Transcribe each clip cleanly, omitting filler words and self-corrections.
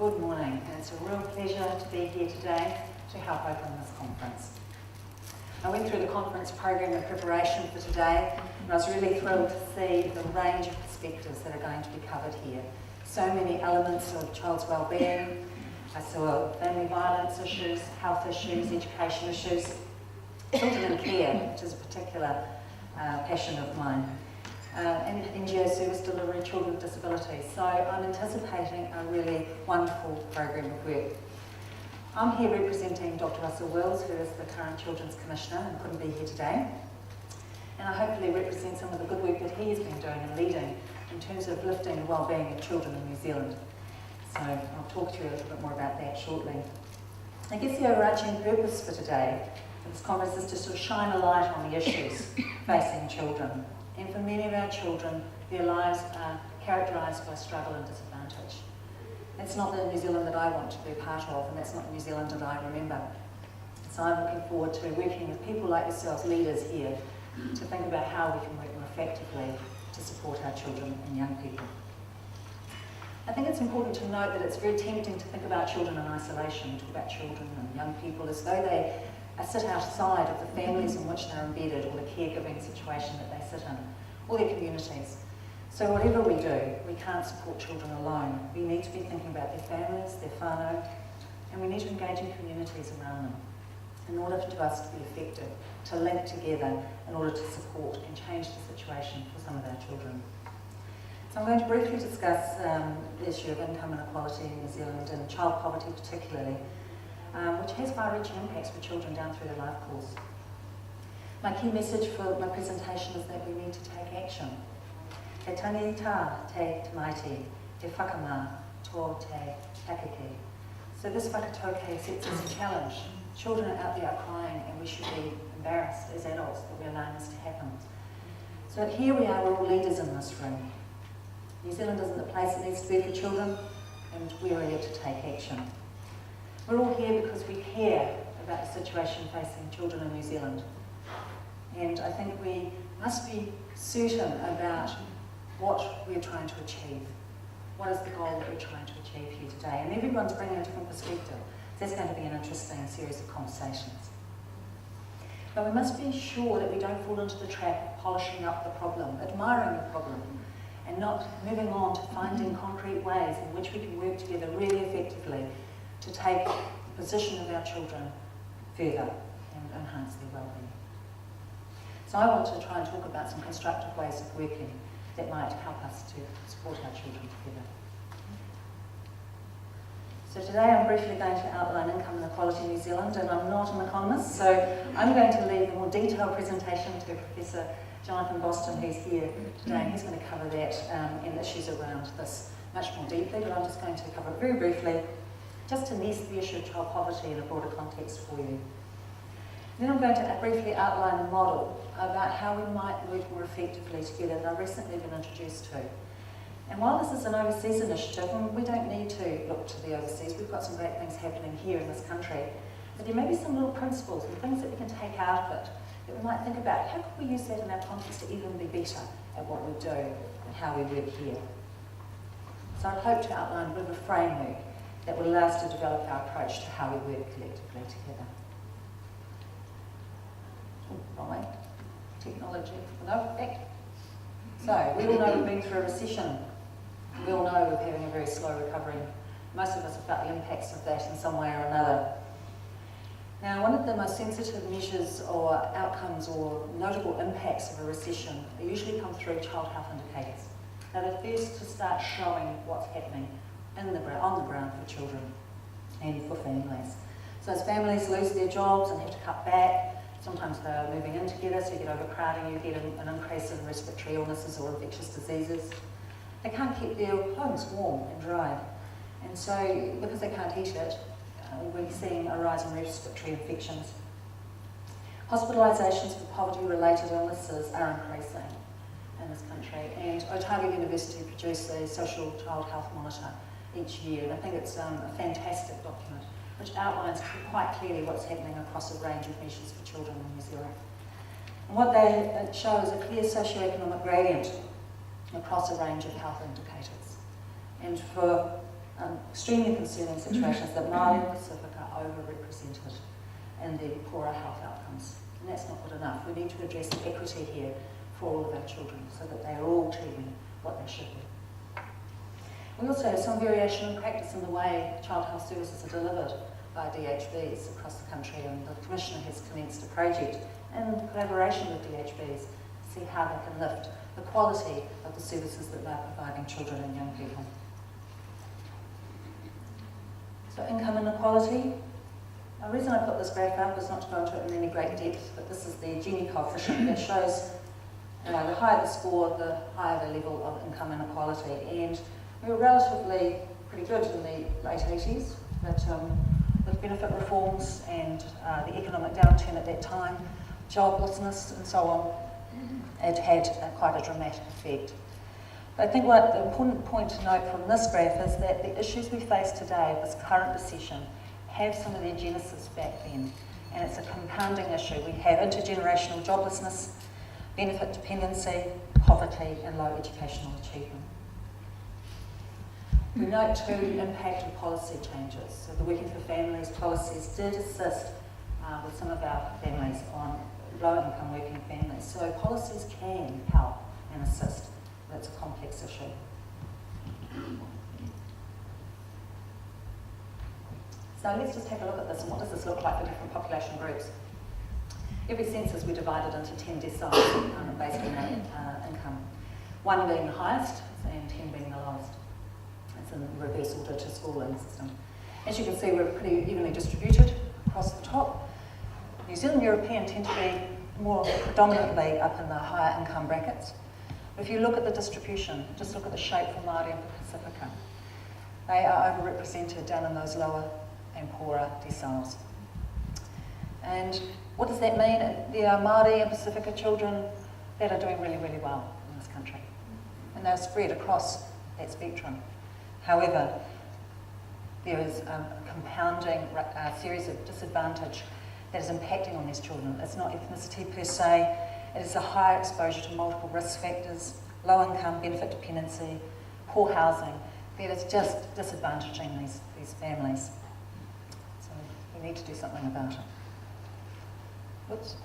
Good morning, and it's a real pleasure to be here today to help open this conference. I went through the conference program in preparation for today, and I was really thrilled to see the range of perspectives that are going to be covered here. So many elements of child's well-being. I saw family violence issues, health issues, education issues, children in care, which is a particular passion of mine. And NGO service delivery, children with disabilities. So I'm anticipating a really wonderful program of work. I'm here representing Dr. Russell Wills, who is the current Children's Commissioner and couldn't be here today. And I hopefully represent some of the good work that he has been doing and leading in terms of lifting the well-being of children in New Zealand. So I'll talk to you a little bit more about that shortly. I guess the overarching purpose for today, this conference, is to sort of shine a light on the issues facing children. And for many of our children, their lives are characterised by struggle and disadvantage. That's not the New Zealand that I want to be a part of, and that's not the New Zealand that I remember. So I'm looking forward to working with people like yourselves, leaders here, to think about how we can work more effectively to support our children and young people. I think it's important to note that it's very tempting to think about children in isolation, talk about children and young people as though they sit outside of the families in which they're embedded, or the caregiving situation that they sit in, or their communities. So whatever we do, we can't support children alone. We need to be thinking about their families, their whānau, and we need to engage in communities around them in order for us to be effective, to link together in order to support and change the situation for some of our children. So I'm going to briefly discuss the issue of income inequality in New Zealand and child poverty particularly, which has far-reaching impacts for children down through their life course. My key message for my presentation is that we need to take action. He tangi tā te tamaiti, he whakamā tō te takaki. So this whakatauke sets us a challenge. Children are out there crying, and we should be embarrassed as adults that we're allowing this to happen. So here we are, we're all leaders in this room. New Zealand isn't the place it needs to be for children, and we're here to take action. We're all here because we care about the situation facing children in New Zealand. And I think we must be certain about what we're trying to achieve. What is the goal that we're trying to achieve here today? And everyone's bringing a different perspective. So that's going to be an interesting series of conversations. But we must be sure that we don't fall into the trap of polishing up the problem, admiring the problem, and not moving on to finding concrete ways in which we can work together really effectively to take the position of our children further and enhance their well-being. So I want to try and talk about some constructive ways of working that might help us to support our children together. So today I'm briefly going to outline income inequality in New Zealand, and I'm not an economist, so I'm going to leave a more detailed presentation to Professor Jonathan Boston, who's here today, and he's going to cover that and issues around this much more deeply, but I'm just going to cover it very briefly, just to nest the issue of child poverty in a broader context for you. Then I'm going to briefly outline a model about how we might work more effectively together that I've recently been introduced to. And while this is an overseas initiative, and we don't need to look to the overseas, we've got some great things happening here in this country, but there may be some little principles and things that we can take out of it that we might think about. How could we use that in our context to even be better at what we do and how we work here? So I hope to outline a bit of a framework that will allow us to develop our approach to how we work collectively together. Wrong way. Technology. No, back. So, we all know we've been through a recession. We all know we're having a very slow recovery. Most of us have felt the impacts of that in some way or another. Now, one of the most sensitive measures or outcomes or notable impacts of a recession usually come through child health indicators. They're the first to start showing what's happening on the ground for children and for families. So as families lose their jobs and have to cut back, sometimes they're moving in together, so you get overcrowding, you get an increase in respiratory illnesses or infectious diseases. They can't keep their homes warm and dry. And so, because they can't heat it, we're seeing a rise in respiratory infections. Hospitalisations for poverty-related illnesses are increasing in this country, and Otago University produce a social child health monitor each year, and I think it's a fantastic document which outlines quite clearly what's happening across a range of measures for children in New Zealand. And what they show is a clear socioeconomic gradient across a range of health indicators. And for extremely concerning situations that Māori and Pacific are overrepresented in the poorer health outcomes. And that's not good enough. We need to address the equity here for all of our children so that they are all achieving what they should be. We also have some variation in practice in the way child health services are delivered by DHBs across the country, and the Commissioner has commenced a project in collaboration with DHBs to see how they can lift the quality of the services that they're providing children and young people. So income inequality. The reason I put this graph up is not to go into it in any great depth, but this is the Gini coefficient that shows the higher the score, the higher the level of income inequality. And we were relatively pretty good in the late 80s, but with benefit reforms and the economic downturn at that time, joblessness and so on, it had quite a dramatic effect. But I think what the important point to note from this graph is that the issues we face today, this current recession, have some of their genesis back then, and it's a compounding issue. We have intergenerational joblessness, benefit dependency, poverty, and low educational achievement. We note too the impact of policy changes. So the Working for Families policies did assist with some of our families on low-income working families. So policies can help and assist. That's a complex issue. So let's just take a look at this and what does this look like for different population groups. Every census we divided into 10 deciles based on income. 1 being the highest and 10 being the lowest. It's in the reverse order to schooling system. As you can see, we're pretty evenly distributed across the top. New Zealand and European tend to be more predominantly up in the higher income brackets. If you look at the distribution, just look at the shape for Māori and Pacifica. They are overrepresented down in those lower and poorer deciles. And what does that mean? There are Māori and Pacifica children that are doing really, really well in this country. And they're spread across that spectrum. However, there is a compounding series of disadvantage that is impacting on these children. It's not ethnicity per se, it is a higher exposure to multiple risk factors, low income, benefit dependency, poor housing, that is just disadvantaging these families. So we need to do something about it. Whoops,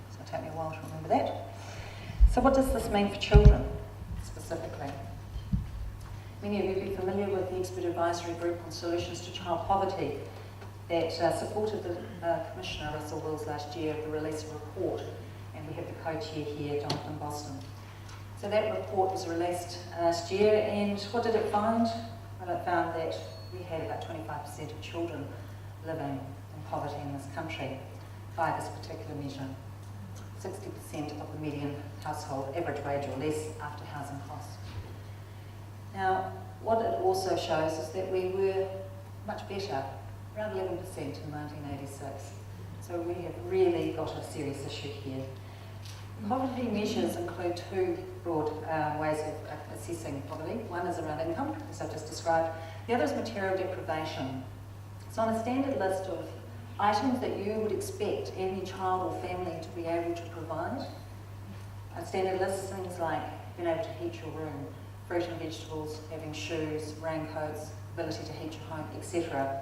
it's going to take me a while to remember that. So what does this mean for children, specifically? Many of you will be familiar with the Expert Advisory Group on Solutions to Child Poverty that supported the Commissioner, Russell Wills, last year at the release of a report, and we have the co-chair here, Jonathan Boston. So that report was released last year, and what did it find? Well, it found that we had about 25% of children living in poverty in this country by this particular measure. 60% of the median household average wage or less after housing costs. Now, what it also shows is that we were much better, around 11% in 1986. So we have really got a serious issue here. Poverty measures include two broad ways of assessing poverty. One is around income, as I've just described. The other is material deprivation. So on a standard list of items that you would expect any child or family to be able to provide, a standard list is things like being able to heat your room, fruit and vegetables, having shoes, raincoats, ability to heat your home, etc.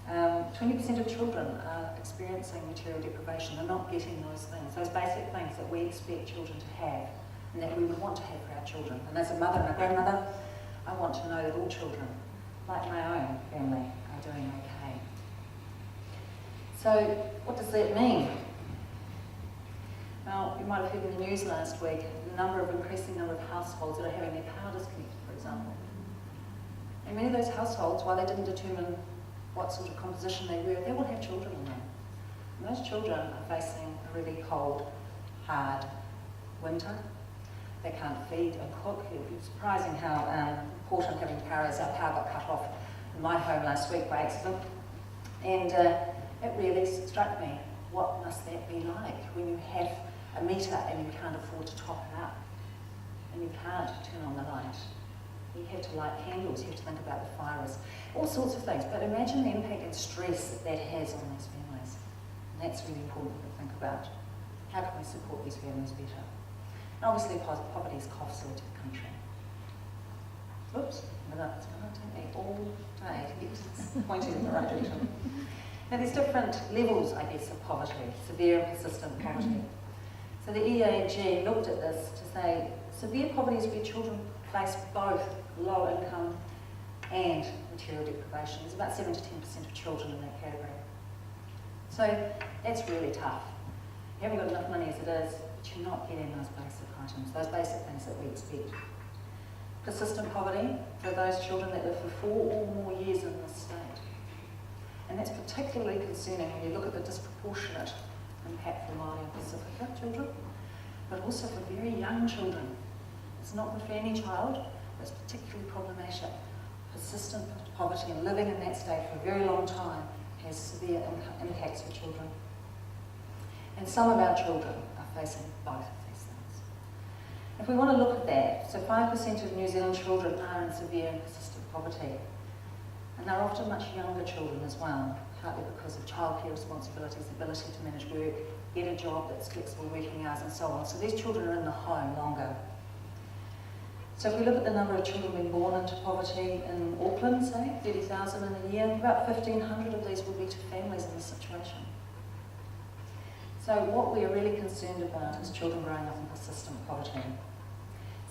20% of children are experiencing material deprivation. They're not getting those things, those basic things that we expect children to have and that we would want to have for our children. And as a mother and a grandmother, I want to know that all children, like my own family, are doing okay. So what does that mean? Well, you might have heard in the news last week, the increasing number of households that are having their power disconnected, for example. And many of those households, while they didn't determine what sort of composition they were, they will have children in them. And those children are facing a really cold, hard winter. They can't feed and cook. It would be surprising how important having power is. Our power got cut off in my home last week by accident. And it really struck me, what must that be like when you have a meter and you can't afford to top it up? And you can't turn on the light. You have to light candles, you have to think about the fire risk, all sorts of things. But imagine the impact and stress that has on these families. And that's really important to think about. How can we support these families better? And obviously, poverty is costly to the country. Whoops, it's going to take me all day to get this pointing in the right direction. Now there's different levels, I guess, of poverty, severe and persistent poverty. So the EAG looked at this to say severe poverty is where children face both low income and material deprivation. There's about 7 to 10% of children in that category. So that's really tough. You haven't got enough money as it is, but you're not getting those basic items, those basic things that we expect. Persistent poverty for those children that live for 4 or more years in this state. And that's particularly concerning when you look at the disproportionate impact for Māori and Pacifica children, but also for very young children. It's not good for any child, but it's particularly problematic. Persistent poverty and living in that state for a very long time has severe impacts for children. And some of our children are facing both of these things. If we want to look at that, so 5% of New Zealand children are in severe and persistent poverty. And they're often much younger children as well, partly because of childcare responsibilities, ability to manage work, get a job that's flexible working hours and so on. So these children are in the home longer. So if we look at the number of children being born into poverty in Auckland, say, 30,000 in a year, about 1,500 of these will be to families in this situation. So what we are really concerned about is children growing up in persistent poverty.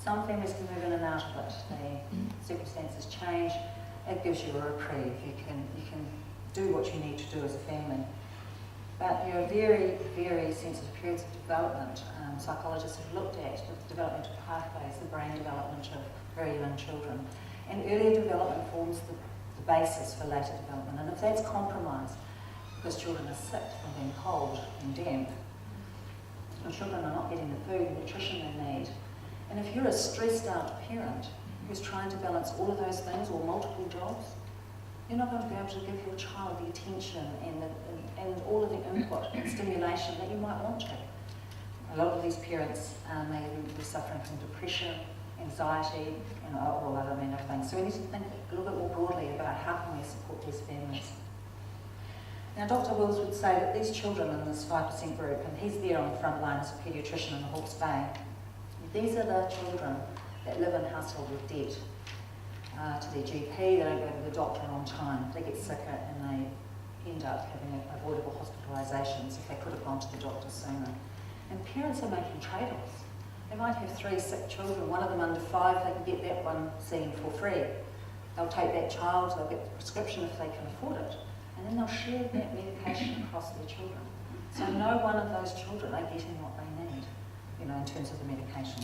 Some families can move in and out of it. The circumstances change. It gives you a reprieve. You can do what you need to do as a family. But you're very, very sensitive periods of development. Psychologists have looked at the developmental pathways, the brain development of very young children. And earlier development forms the basis for later development. And if that's compromised, because children are sick from being cold and damp, and children are not getting the food and nutrition they need, and if you're a stressed out parent who's trying to balance all of those things or multiple jobs, you're not going to be able to give your child the attention and all of the input and stimulation that you might want to. A lot of these parents may be suffering from depression, anxiety, and all other manner of things. So we need to think a little bit more broadly about how can we support these families. Now Dr. Wills would say that these children in this 5% group, and he's there on the front line as a paediatrician in the Hawke's Bay, these are the children that live in households with debt to their GP. They don't go to the doctor on time, they get sicker and they end up having avoidable hospitalisations if they could have gone to the doctor sooner. And parents are making trade-offs. They might have 3 sick children, one of them under 5, they can get that one seen for free. They'll take that child, they'll get the prescription if they can afford it, and then they'll share that medication across their children. So no one of those children are getting what they need, in terms of the medication.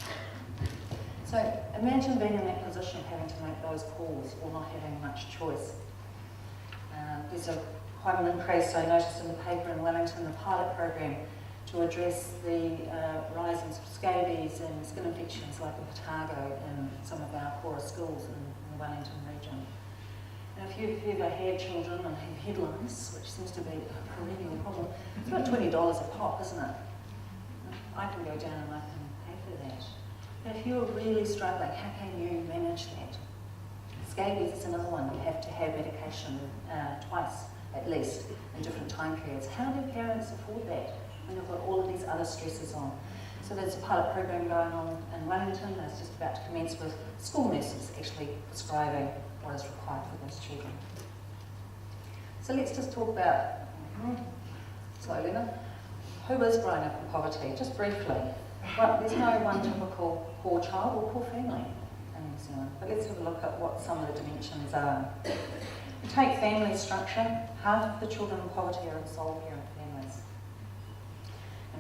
So imagine being in that position of having to make those calls or not having much choice. There's quite an increase, I noticed in the paper in Wellington, the pilot program to address the rise in scabies and skin infections like impetigo in some of our poorer schools in the Wellington region. And if you've ever had children and have head lice, which seems to be a perennial problem, it's about $20 a pop, isn't it? I can go down and I can pay for that. But if you're really struggling, how can you manage that? Scabies is another one. You have to have medication twice, at least, in different time periods. How do parents afford that when they've got all of these other stresses on? So there's a pilot program going on in Wellington that's just about to commence with school nurses actually prescribing what is required for those children. So let's just talk about, slowly now, who is growing up in poverty, just briefly. Well, there's no one typical poor child or poor family in New Zealand, but let's have a look at what some of the dimensions are. We take family structure, half of the children in poverty are in sole parent families.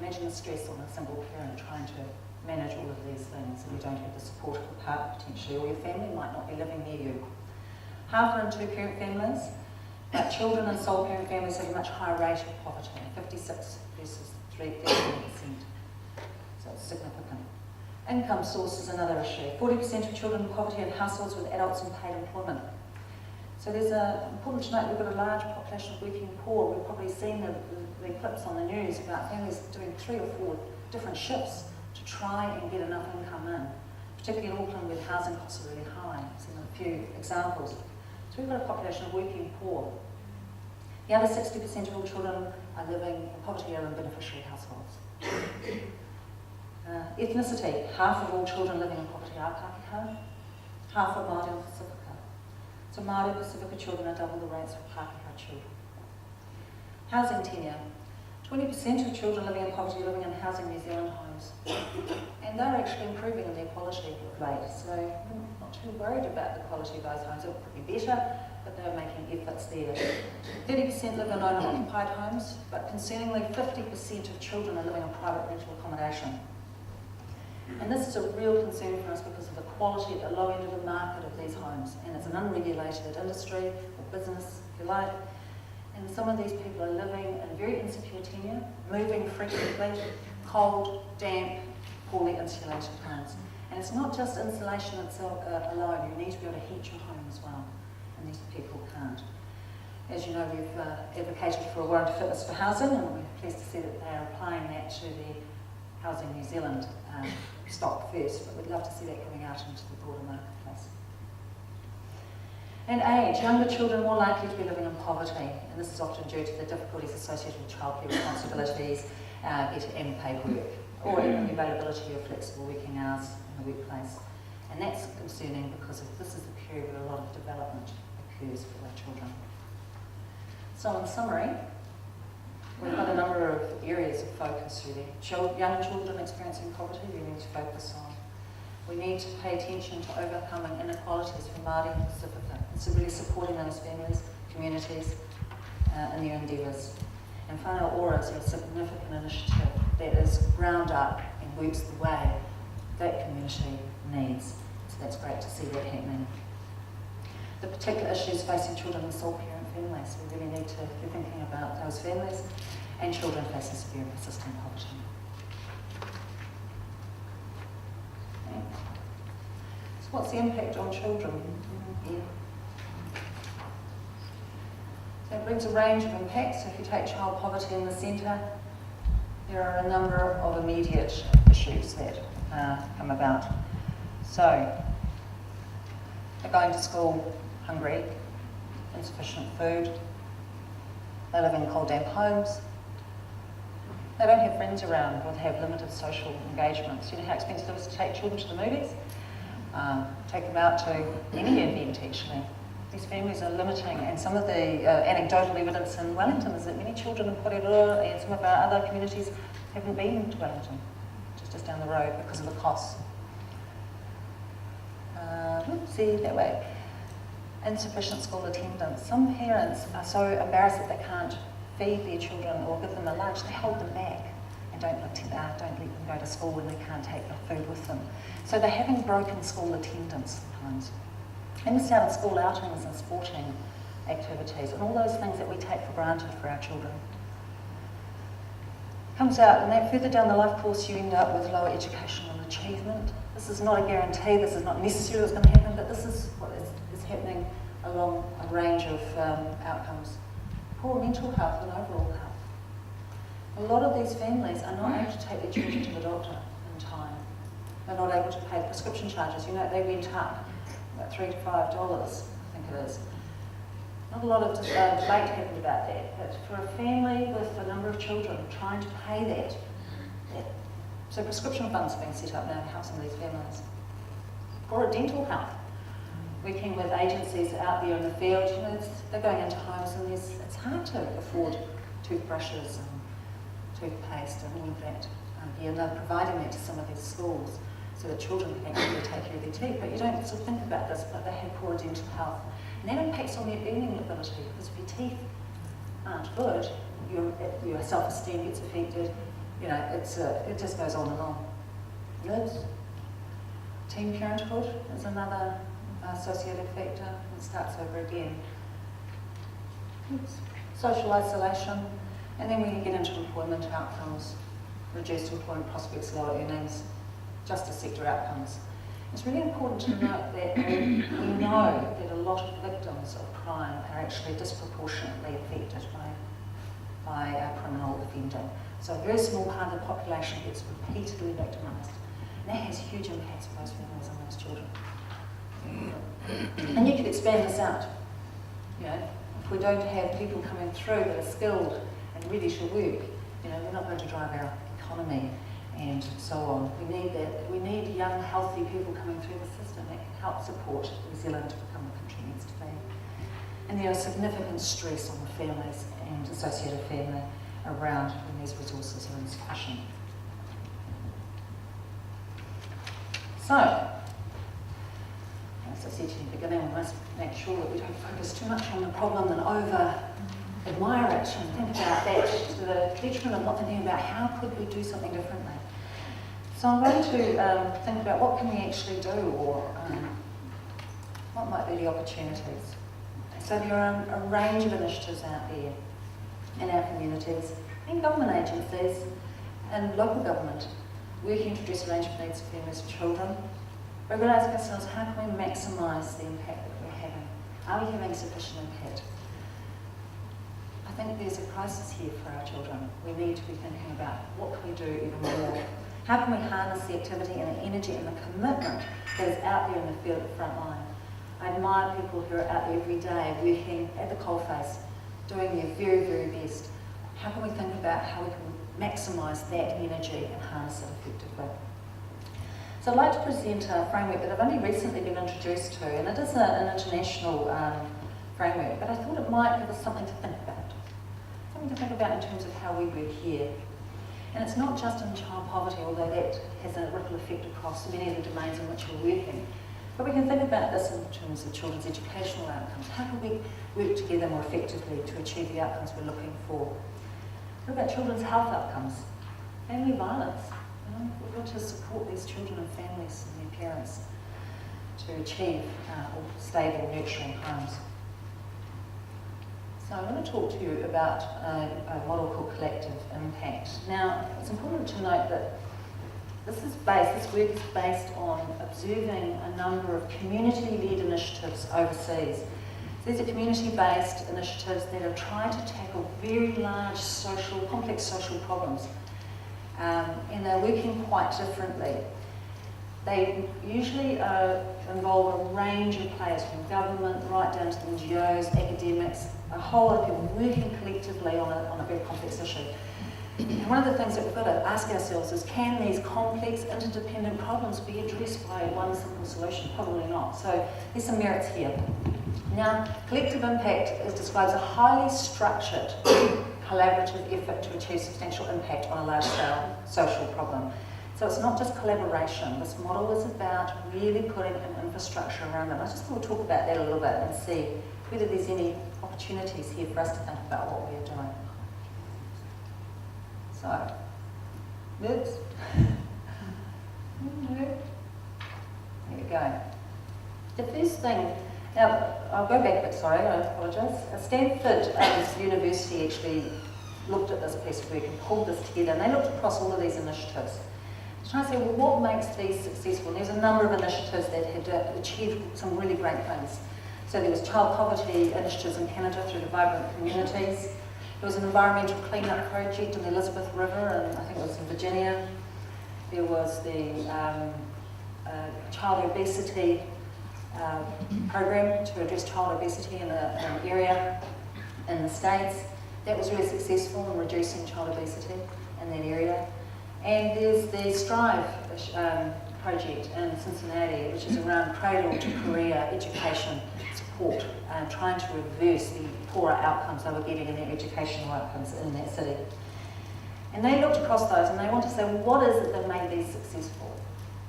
Imagine the stress on a single parent trying to manage all of these things, and you don't have the support of a partner potentially, or your family might not be living near you. Half are in 2-parent families, but children in sole parent families have a much higher rate of poverty, 56 versus 13%. So it's significant. Income source is another issue. 40% of children in poverty in households with adults in paid employment. So there's important to note we've got a large population of working poor. We've probably seen the clips on the news about families doing 3 or 4 different shifts to try and get enough income in, particularly in Auckland where housing costs are really high. I've seen a few examples. So we've got a population of working poor. The other 60% of all children are living in poverty or in beneficiary households. Ethnicity, half of all children living in poverty are Pākehā, half of Māori and Pacifica. So Māori and Pacifica children are double the rates of Pākehā children. Housing tenure. 20% of children living in poverty are living in Housing New Zealand homes. And they're actually improving in their quality of late, so I'm not too worried about the quality of those homes. It could be better, but they're making efforts there. 30% live in owner-occupied homes, but concerningly 50% of children are living in private rental accommodation. And this is a real concern for us because of the quality at the low end of the market of these homes. And it's an unregulated industry, or business, if you like. And some of these people are living in very insecure tenure, moving frequently, cold, damp, poorly insulated homes. And it's not just insulation itself alone, you need to be able to heat your home as well. And these people can't. As you know, we've advocated for a warrant of fitness for housing, and we're pleased to see that they are applying that to the Housing New Zealand stock first, but we'd love to see that coming out into the broader marketplace. And age, younger children more likely to be living in poverty, and this is often due to the difficulties associated with childcare responsibilities, better unpaid work, or even the availability of flexible working hours in the workplace. And that's concerning because this is the period where a lot of development occurs for our children. So in summary, we've got a number of areas of focus really. Young children experiencing poverty we need to focus on. We need to pay attention to overcoming inequalities for Māori and Pacifica. So really supporting those families, communities in their endeavours. And Whānau Ora is a significant initiative that is ground up and works the way that community needs. So that's great to see that happening. The particular issues facing children in sole parent families, we really need to be thinking about those families and children facing severe and persistent poverty. Okay. So what's the impact on children? Yeah. So it brings a range of impacts. So if you take child poverty in the centre, there are a number of immediate issues that come about. So they're going to school hungry, insufficient food, they live in cold, damp homes, they don't have friends around or they have limited social engagements. You know how expensive it is to take children to the movies? Take them out to any event actually. These families are limiting, and some of the anecdotal evidence in Wellington is that many children in Porirua and some of our other communities haven't been to Wellington, just down the road because of the costs. See that way. Insufficient school attendance. Some parents are so embarrassed that they can't feed their children or give them a lunch, they hold them back and don't let them go to school when they can't take the food with them. So they're having broken school attendance sometimes. They miss out on school outings and sporting activities and all those things that we take for granted for our children. Comes out, and then further down the life course you end up with lower educational achievement. This is not a guarantee, this is not necessarily what's going to happen, but this is what is happening along a range of outcomes. Poor mental health and overall health. A lot of these families are not able to take their children to the doctor in time. They're not able to pay the prescription charges. You know, they went up about $3 to $5, I think it is. Not a lot of debate happened about that, but for a family with a number of children trying to pay that so prescription funds are being set up now to help some of these families. Or dental health. Working with agencies out there in the field, you know, they're going into homes and it's hard to afford toothbrushes and toothpaste and all of that. And they're providing that to some of these schools so that children can actually take care of their teeth. But you don't sort of think about this, but they have poor dental health. And that impacts on their earning ability because if your teeth aren't good, your self-esteem gets affected. You know, it just goes on and on. Yes. Teen parenthood is another associated factor. It starts over again. Oops. Social isolation, and then we can get into employment outcomes, reduced employment prospects, lower earnings, justice sector outcomes. It's really important to note that we know that a lot of victims of crime are actually disproportionately affected by criminal offending. So a very small part of the population gets repeatedly victimised. And that has huge impacts for those families and those children. And you could expand this out. You know, if we don't have people coming through that are skilled and ready to work, you know, we're not going to drive our economy and so on. We need that. We need young, healthy people coming through the system that can help support New Zealand to become the country it needs to be. And there is significant stress on the families and associated family around when these resources are insufficient. So, as I said to you in the beginning, we must make sure that we don't focus too much on the problem and over-admire it and think about that to the detriment of not thinking about how could we do something differently. So I'm going to think about what can we actually do, or what might be the opportunities. So there are a range of initiatives out there in our communities, in government agencies and local government, working to address a range of needs of families and children. But we've got to ask ourselves, how can we maximise the impact that we're having? Are we having sufficient impact? I think there's a crisis here for our children. We need to be thinking about what can we do even more. How can we harness the activity and the energy and the commitment that is out there in the field at the front line? I admire people who are out there every day working at the coalface, doing their very, very best. How can we think about how we can maximise that energy and harness it effectively? So I'd like to present a framework that I've only recently been introduced to, and it is an international framework, but I thought it might give us something to think about. Something to think about in terms of how we work here. And it's not just in child poverty, although that has a ripple effect across many of the domains in which we're working. But we can think about this in terms of children's educational outcomes. How can we work together more effectively to achieve the outcomes we're looking for? What about children's health outcomes? Family violence. We've got to support these children and families and their parents to achieve stable, nurturing homes. So I want to talk to you about a model called collective impact. Now, it's important to note that this work is based on observing a number of community-led initiatives overseas. So these are community-based initiatives that are trying to tackle very large complex social problems. And they're working quite differently. They usually involve a range of players, from government right down to the NGOs, academics, a whole lot of people working collectively on a very complex issue. And one of the things that we've got to ask ourselves is, can these complex, interdependent problems be addressed by one simple solution? Probably not. So there's some merits here. Now, collective impact describes a highly structured, collaborative effort to achieve substantial impact on a large-scale social problem. So it's not just collaboration. This model is about really putting an infrastructure around it. I just want to talk about that a little bit and see whether there's any opportunities here for us to think about what we're doing. So, oops. There we go. The first thing, now I'll go back a bit, sorry, I apologise. Stanford University actually looked at this piece of work and pulled this together, and they looked across all of these initiatives to try and say, well, what makes these successful? And there's a number of initiatives that had achieved some really great things. So there was child poverty initiatives in Canada through the Vibrant Communities. There was an environmental cleanup project in the Elizabeth River, and I think it was in Virginia. There was the child obesity program to address child obesity in an area in the States. That was really successful in reducing child obesity in that area. And there's the Strive project in Cincinnati, which is around cradle to career education support, trying to reverse the poorer outcomes they were getting in their educational outcomes in that city. And they looked across those and they want to say, well, what is it that made these successful?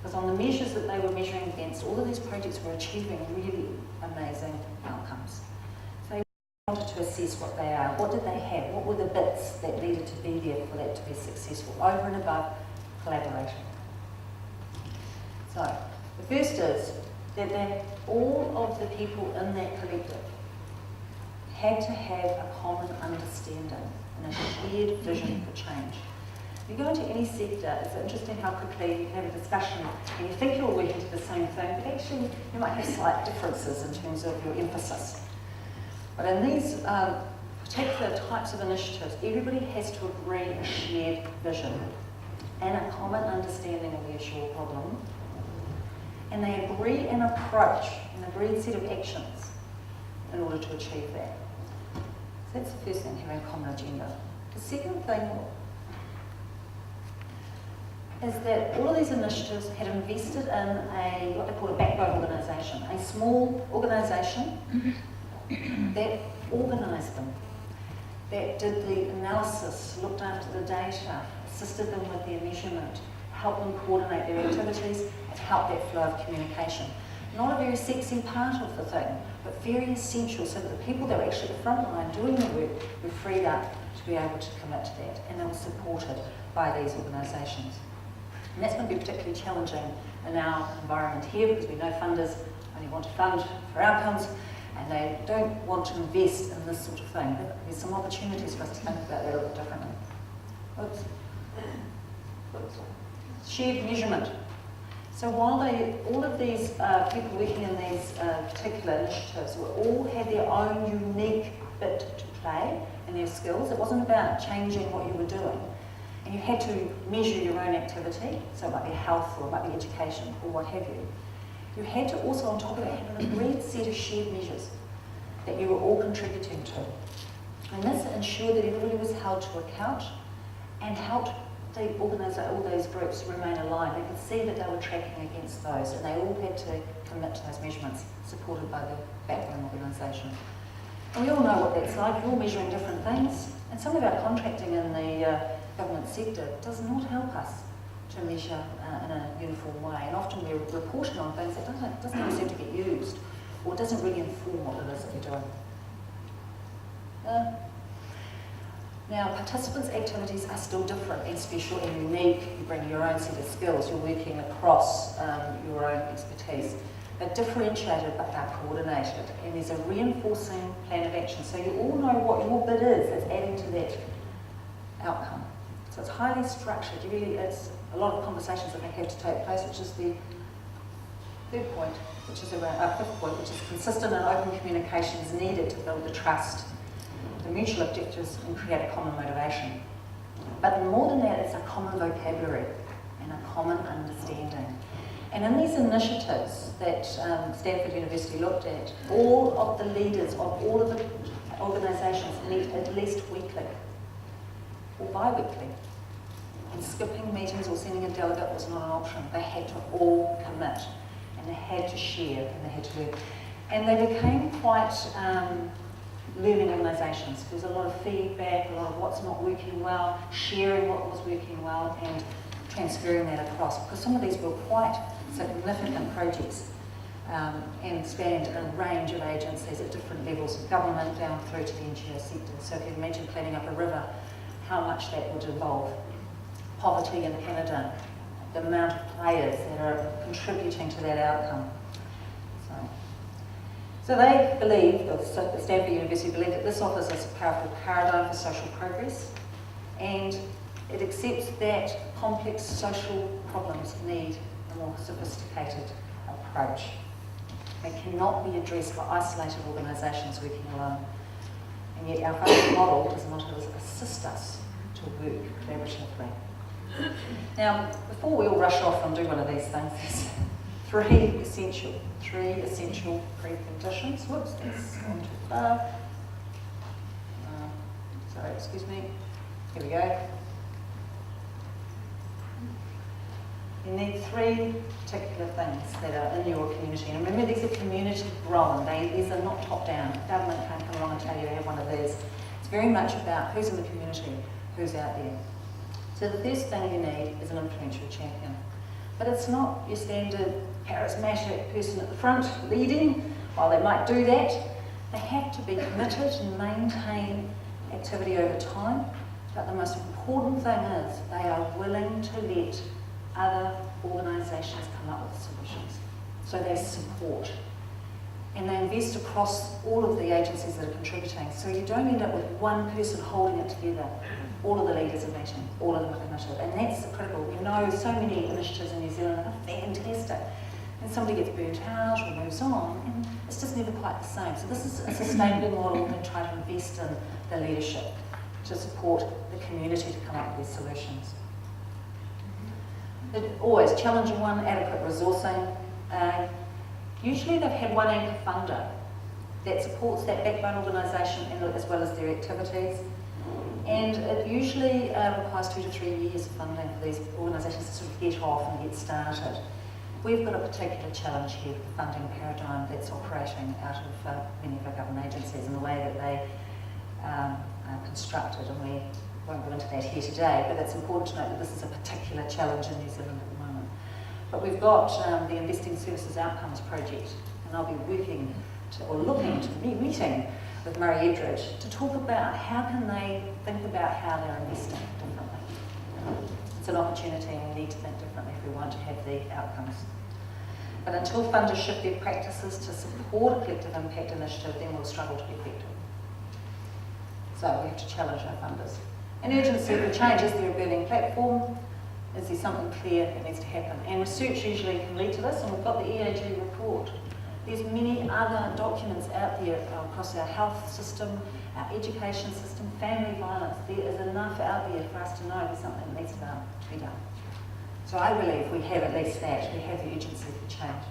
Because on the measures that they were measuring against, all of these projects were achieving really amazing outcomes. So they wanted to assess what they are. What did they have? What were the bits that needed to be there for that to be successful, over and above collaboration? So the first is that all of the people in that collective had to have a common understanding and a shared vision for change. If you go into any sector, it's interesting how quickly you have a discussion and you think you're working to the same thing, but actually you might have slight differences in terms of your emphasis. But in these particular types of initiatives, everybody has to agree a shared vision and a common understanding of the issue or problem, and they agree an approach, an agreed set of actions in order to achieve that. So that's the first thing, having a common agenda. The second thing is that all of these initiatives had invested in what they call a backbone organisation, a small organisation that organised them, that did the analysis, looked after the data, assisted them with their measurement, helped them coordinate their activities, and helped that flow of communication. Not a very sexy part of the thing, but very essential so that the people that were actually at the front line doing the work were freed up to be able to commit to that, and they were supported by these organisations. And that's going to be particularly challenging in our environment here because we know funders only want to fund for outcomes and they don't want to invest in this sort of thing. But there's some opportunities for us to think about that a little bit differently. Oops. Shared measurement. So while all of these people working in these particular initiatives all had their own unique bit to play in their skills, it wasn't about changing what you were doing. And you had to measure your own activity, so it might be health or it might be education or what have you. You had to also, on top of that, have an agreed set of shared measures that you were all contributing to. And this ensured that everybody was held to account and helped all those groups remain aligned. They could see that they were tracking against those, and they all had to commit to those measurements, supported by the backbone organisation. And we all know what that's like. We're all measuring different things, and some of our contracting in the government sector does not help us to measure in a uniform way, and often we're reporting on things that doesn't even seem to get used, or doesn't really inform what it is that we're doing. Now, participants' activities are still different and special and unique. You bring your own set of skills, you're working across your own expertise. They're differentiated but they're coordinated, and there's a reinforcing plan of action. So you all know what your bit is that's adding to that outcome. So it's highly structured. It's a lot of conversations that have to take place, which is the third point, which is around our fifth point, which is consistent and open communication is needed to build the trust, the mutual objectives, and create a common motivation. But more than that, it's a common vocabulary and a common understanding. And in these initiatives that Stanford University looked at, all of the leaders of all of the organisations meet at least weekly or bi-weekly. And skipping meetings or sending a delegate was not an option. They had to all commit, and they had to share, and they had to learn. And they became quite learning organisations. There's a lot of feedback, a lot of what's not working well, sharing what was working well, and transferring that across. Because some of these were quite significant projects and spanned a range of agencies at different levels of government down through to the NGO sector. So if you imagine cleaning up a river, how much that would involve. Poverty in Canada, the amount of players that are contributing to that outcome. So they believe, the Stanford University believe, that this offers us a powerful paradigm for social progress, and it accepts that complex social problems need a more sophisticated approach. They cannot be addressed by isolated organisations working alone. And yet our focus model does not assist us to work collaboratively. Now, before we all rush off and do one of these things, there's three essential preconditions. Whoops, that's gone too far. Sorry, excuse me. Here we go. You need three particular things that are in your community. And remember, these are community grown. These are not top down. Government can't come along and tell you to have one of these. It's very much about who's in the community, who's out there. So the first thing you need is an influential champion. But it's not your standard charismatic person at the front leading. While they might do that, they have to be committed and maintain activity over time. But the most important thing is they are willing to let other organisations come up with solutions. So they support. And they invest across all of the agencies that are contributing. So you don't end up with one person holding it together. All of the leaders are meeting, all of them are committed. And that's critical. We know so many initiatives in New Zealand are fantastic. And somebody gets burnt out or moves on, and it's just never quite the same. So this is a sustainable model and try to invest in the leadership to support the community to come up with these solutions. Always challenging one, adequate resourcing. Usually they've had one anchor funder that supports that backbone organisation as well as their activities. And it usually requires 2 to 3 years of funding for these organisations to sort of get off and get started. We've got a particular challenge here with the funding paradigm that's operating out of many of our government agencies and the way that they are constructed, and we won't go into that here today, but it's important to note that this is a particular challenge in New Zealand at the moment. But we've got the Investing Services Outcomes project, and I'll be working to, or looking to be meeting with Murray Edridge to talk about how can they think about how they're investing differently. It's an opportunity, and we need to think differently if we want to have the outcomes. But until funders shift their practices to support a collective impact initiative, then we'll struggle to be effective. So we have to challenge our funders. An urgency for change, is there a burning platform? Is there something clear that needs to happen? And research usually can lead to this, and we've got the EAG report. There's many other documents out there across our health system, our education system, family violence. There is enough out there for us to know there's something that needs to be done. So I believe we have at least that. We have the urgency for change.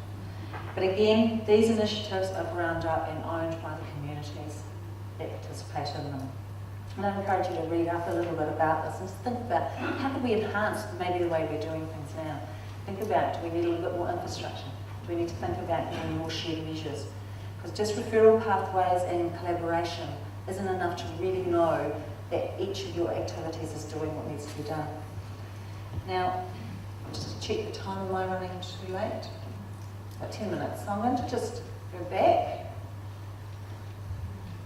But again, these initiatives are ground up and owned by the communities that participate in them. And I encourage you to read up a little bit about this and think about how can we enhance maybe the way we're doing things now. Think about, do we need a little bit more infrastructure? Do we need to think about getting more shared measures? Because just referral pathways and collaboration isn't enough to really know that each of your activities is doing what needs to be done. Now, just to check the time, am I running too late? About 10 minutes. So I'm going to just go back,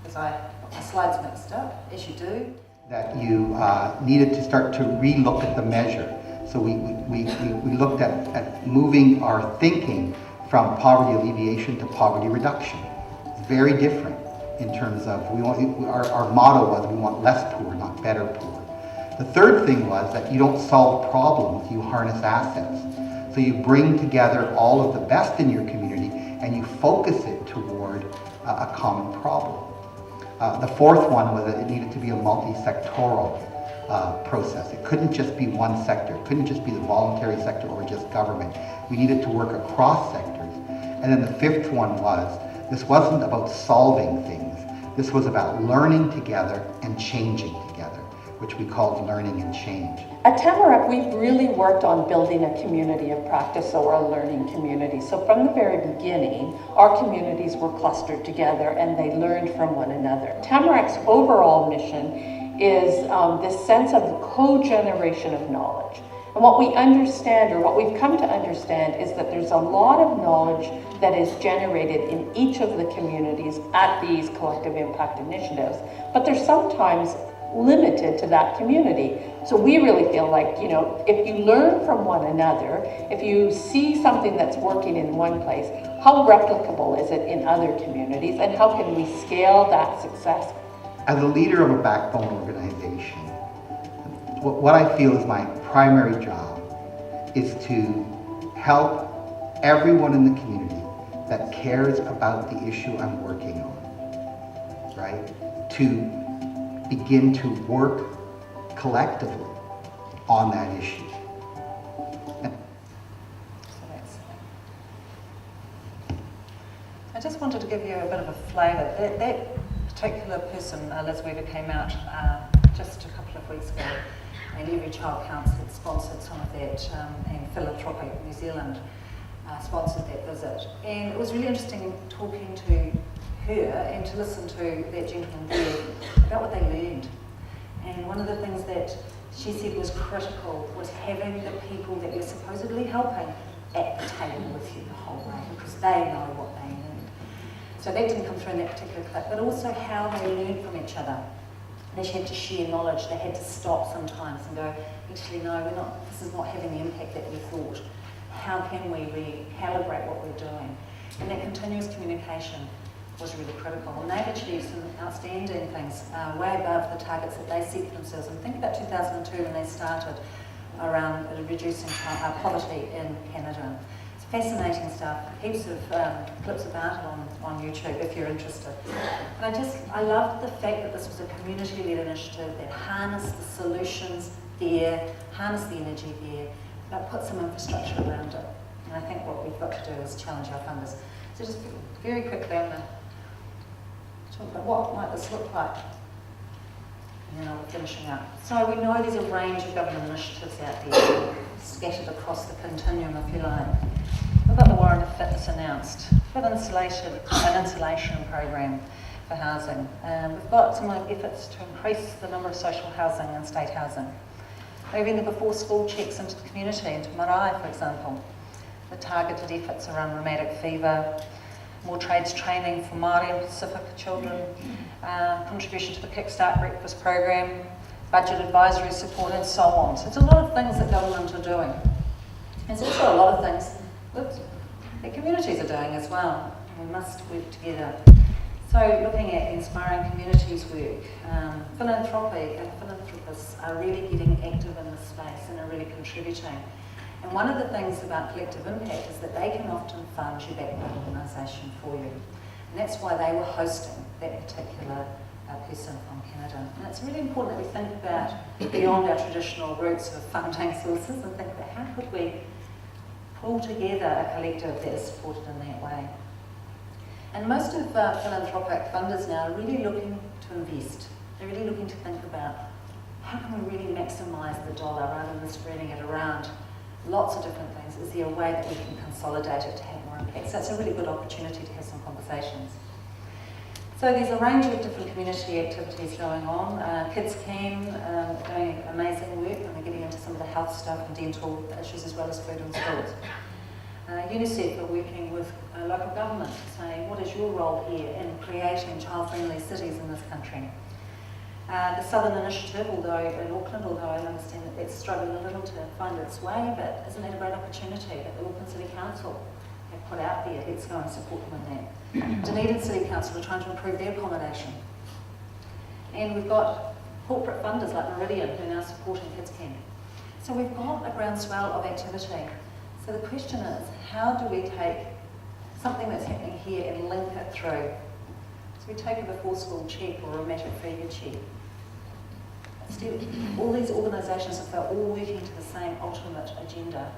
because I got my slides mixed up, as you do. That you needed to start to re-look at the measure. So we looked at moving our thinking from poverty alleviation to poverty reduction. It's very different in terms of, our motto was we want less poor, not better poor. The third thing was that you don't solve problems, you harness assets. So you bring together all of the best in your community and you focus it toward a common problem. The fourth one was that it needed to be a multi-sectoral process. It couldn't just be one sector. It couldn't just be the voluntary sector or just government. We needed to work across sectors. And then the fifth one was, this wasn't about solving things. This was about learning together and changing together, which we called learning and change. At Tamarack, we've really worked on building a community of practice, or a learning community. So from the very beginning, our communities were clustered together and they learned from one another. Tamarack's overall mission is this sense of the co-generation of knowledge. And what we understand, or what we've come to understand, is that there's a lot of knowledge that is generated in each of the communities at these collective impact initiatives, but they're sometimes limited to that community. So we really feel like, if you learn from one another, if you see something that's working in one place, how replicable is it in other communities, and how can we scale that success? As a leader of a backbone organization, what I feel is my primary job is to help everyone in the community that cares about the issue I'm working on, right? To begin to work collectively on that issue. I just wanted to give you a bit of a flavour. That particular person, Liz Weaver, came out just a couple of weeks ago, and Every Child Counts had sponsored some of that, and Philanthropic New Zealand sponsored that visit. And it was really interesting talking to her and to listen to that gentleman there about what they learned. And one of the things that she said was critical was having the people that you're supposedly helping at the table with you the whole way, because they know what they need. So that didn't come through in that particular clip, but also how they learned from each other. They had to share knowledge. They had to stop sometimes and go, actually, no, this is not having the impact that we thought. How can we recalibrate what we're doing? And that continuous communication was really critical. And they've achieved some outstanding things, way above the targets that they set for themselves. And think about 2002 when they started around reducing poverty in Canada. It's fascinating stuff. Heaps of clips about it on YouTube if you're interested. And I loved the fact that this was a community-led initiative that harnessed the solutions there, harnessed the energy there, but put some infrastructure around it. And I think what we've got to do is challenge our funders. So just very quickly, I'm going to talk about what might this look like. and then I'll be finishing up. So we know there's a range of government initiatives out there, scattered across the continuum, if you like. We've got the Warrant of Fitness announced. We've got an insulation program for housing. We've got some efforts to increase the number of social housing and state housing. Moving the before school checks into the community, into Marae, for example. The targeted efforts around rheumatic fever, more trades training for Māori and Pacific children, contribution to the Kickstart Breakfast program, budget advisory support, and so on. So it's a lot of things that government are doing. There's also a lot of things that communities are doing as well. We must work together. So looking at inspiring communities work, philanthropists are really getting active in this space and are really contributing. And one of the things about collective impact is that they can often fund your background organisation for you. And that's why they were hosting that particular person from Canada. And it's really important that we think about beyond our traditional roots of funding sources and think about how could we pull together a collective that is supported in that way. And most of philanthropic funders now are really looking to invest. They're really looking to think about how can we really maximise the dollar rather than spreading it around lots of different things. Is there a way that we can consolidate it to have more impact? So it's a really good opportunity to have some conversations. So there's a range of different community activities going on. Kids Can doing amazing work and they're getting into some of the health stuff and dental issues as well as food in schools. UNICEF are working with local government, saying what is your role here in creating child-friendly cities in this country. The Southern Initiative, although in Auckland, although I understand that that's struggling a little to find its way, but isn't that a great opportunity that the Auckland City Council have put out there? Let's go and support them in that. Dunedin City Council are trying to improve their accommodation. And we've got corporate funders like Meridian who are now supporting Kids Can. So we've got a groundswell of activity. So the question is, how do we take something that's happening here and link it through? So we take a before school check or a rheumatic fever check. All these organisations, if they're all working to the same ultimate agenda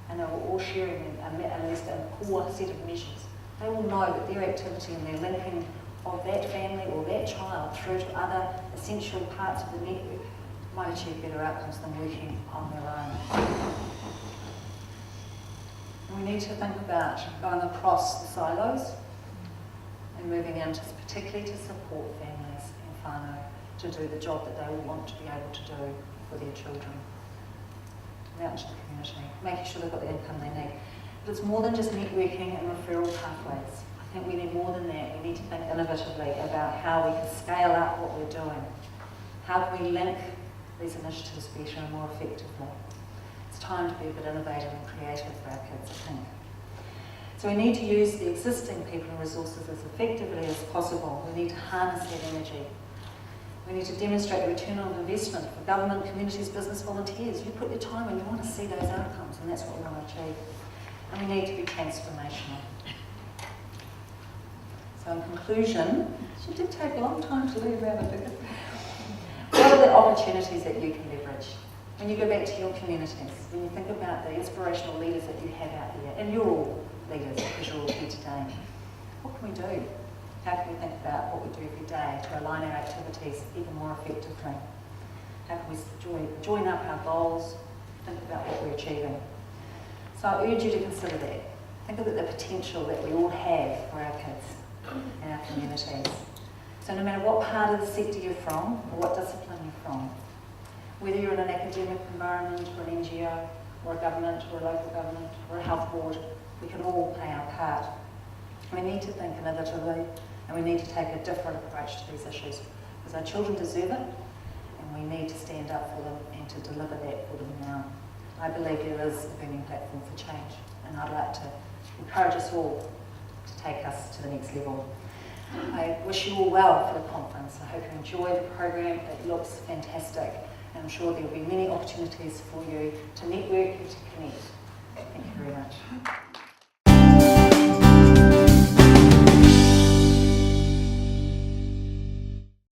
and they're all sharing at least a core set of measures, they will know that their activity and their linking of that family or that child through to other essential parts of the network might achieve better outcomes than working on their own. And we need to think about going across the silos and moving into particularly to support families and whānau to do the job that they will want to be able to do for their children. Out into the community, making sure they've got the income they need. But it's more than just networking and referral pathways. I think we need more than that. We need to think innovatively about how we can scale up what we're doing. How can we link these initiatives better and more effectively? It's time to be a bit innovative and creative for our kids, I think. So we need to use the existing people and resources as effectively as possible. We need to harness that energy. We need to demonstrate the return on investment for government, communities, business, volunteers. You put your time and you want to see those outcomes, and that's what we want to achieve. And we need to be transformational. So in conclusion, it did take a long time to leave around a bit. What are the opportunities that you can leverage? When you go back to your communities, when you think about the inspirational leaders that you have out there, and you're all leaders because you're all here today, what can we do? How can we think about what we do every day to align our activities even more effectively? How can we join up our goals, think about what we're achieving? So I urge you to consider that. Think about the potential that we all have for our kids and our communities. So no matter what part of the sector you're from, or what discipline you're from, whether you're in an academic environment, or an NGO, or a government, or a local government, or a health board, we can all play our part. We need to think innovatively, and we need to take a different approach to these issues, because our children deserve it, and we need to stand up for them and to deliver that for them now. I believe there is a burning platform for change, and I'd like to encourage us all to take us to the next level. I wish you all well for the conference. I hope you enjoy the program. It looks fantastic, and I'm sure there will be many opportunities for you to network and to connect. Thank you very much.